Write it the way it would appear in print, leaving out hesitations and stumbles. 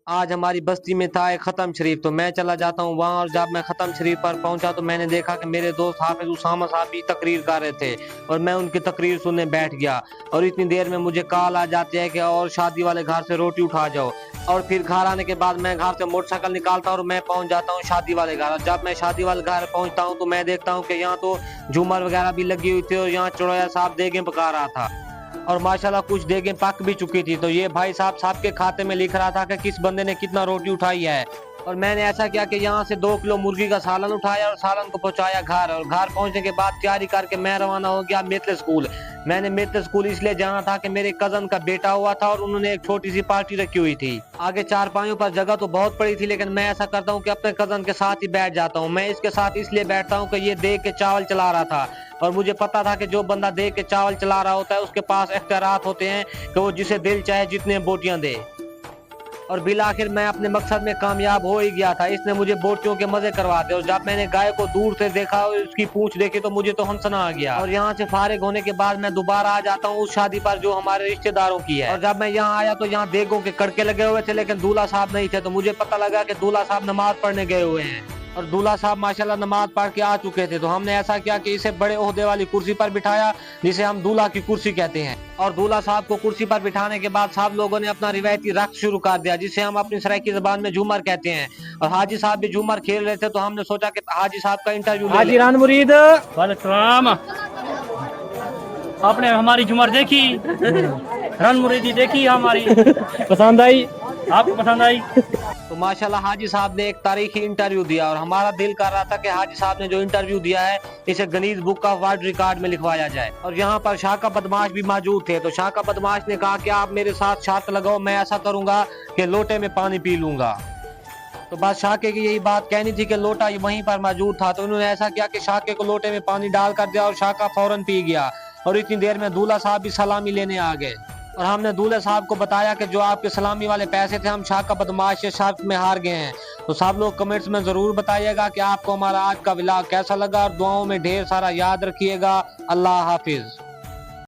आज हमारी बस्ती में था एक खत्म शरीफ, तो मैं चला जाता हूँ वहाँ। और जब मैं खत्म शरीफ पर पहुंचा तो मैंने देखा कि मेरे दोस्त हाफिज उसामा साहब भी तकरीर कर रहे थे, और मैं उनकी तकरीर सुनने बैठ गया। और इतनी देर में मुझे कॉल आ जाती है कि और शादी वाले घर से रोटी उठा जाओ। और फिर घर आने के बाद मैं घर से मोटरसाइकिल निकालता हूँ और मैं पहुंच जाता हूँ शादी वाले घर। और जब मैं शादी वाले घर पहुंचता हूँ तो मैं देखता हूँ कि यहाँ तो झूमर वगैरह भी लगी हुई थी, और यहाँ चौड़ैया साहब देगे पका रहा था। और माशाल्लाह कुछ देगें पक भी चुकी थी। तो ये भाई साहब के खाते में लिख रहा था कि किस बंदे ने कितना रोटी उठाई है। और मैंने ऐसा किया कि यहाँ से 2 किलो मुर्गी का सालन उठाया और सालन को पहुंचाया घर। और घर पहुंचने के बाद तैयारी करके मैं रवाना हो गया मित्र स्कूल। मैंने मित्र स्कूल इसलिए जाना था कि मेरे कजन का बेटा हुआ था और उन्होंने एक छोटी सी पार्टी रखी हुई थी। आगे चारपाइयों पर जगह तो बहुत पड़ी थी, लेकिन मैं ऐसा करता हूँ कि अपने कजन के साथ ही बैठ जाता हूँ। मैं इसके साथ इसलिए बैठता हूँ कि ये देख के चावल चला रहा था, और मुझे पता था कि जो बंदा देख के चावल चला रहा होता है उसके पास इख्तियारात होते हैं कि वो जिसे दिल चाहे जितने बोटियां दे। और बिल आखिर मैं अपने मकसद में कामयाब हो ही गया था। इसने मुझे बोटियों के मजे करवाते। और जब मैंने गाय को दूर से देखा और उसकी पूंछ देखी तो मुझे तो हंसना आ गया। और यहाँ से फारिग होने के बाद मैं दोबारा आ जाता हूँ उस शादी पर जो हमारे रिश्तेदारों की है। और जब मैं यहाँ आया तो यहाँ देगों के कड़के लगे हुए थे, लेकिन दूल्हा साहब नहीं थे। तो मुझे पता लगा कि दूल्हा साहब नमाज पढ़ने गए हुए हैं। और दूल्हा साहब माशाल्लाह नमाज पढ़ के आ चुके थे। तो हमने ऐसा किया कि इसे बड़े ओहदे वाली कुर्सी पर बिठाया, जिसे हम दूल्हा की कुर्सी कहते हैं। और दूल्हा साहब को कुर्सी पर बिठाने के बाद सब लोगों ने अपना रिवायती रक्स शुरू कर दिया, जिसे हम अपनी सराइकी ज़बान में झूमर कहते हैं। और हाजी साहब भी झूमर खेल रहे थे, तो हमने सोचा कि हाजी साहब का इंटरव्यू हाजी रान मुरीद आपने हमारी झूमर देखी, रन मुरीदी देखी हमारी, पसंद आई? आपको पसंद आई? तो माशाल्लाह हाजी साहब ने एक तारीखी इंटरव्यू दिया, और हमारा दिल कर रहा था कि हाजी साहब ने जो इंटरव्यू दिया है इसे Guinness book of world record में लिखवाया जाए। और यहाँ पर शाह का बदमाश भी मौजूद थे। तो शाह का बदमाश ने कहा कि आप मेरे साथ शर्त लगाओ, मैं ऐसा करूंगा कि लोटे में पानी पी लूंगा। तो बस शाके की यही बात कहनी थी कि लोटा वहीं पर मौजूद था। तो उन्होंने ऐसा किया कि शाके को लोटे में पानी डाल कर दिया और शाका फौरन पी गया। और इतनी देर में दूल्हा साहब भी सलामी लेने आ गए। और हमने दूल्हे साहब को बताया कि जो आपके सलामी वाले पैसे थे हम शाह का बदमाश से शर्त में हार गए हैं। तो सब लोग कमेंट्स में जरूर बताइएगा कि आपको हमारा आज का व्लॉग कैसा लगा, और दुआओं में ढेर सारा याद रखिएगा। अल्लाह हाफिज।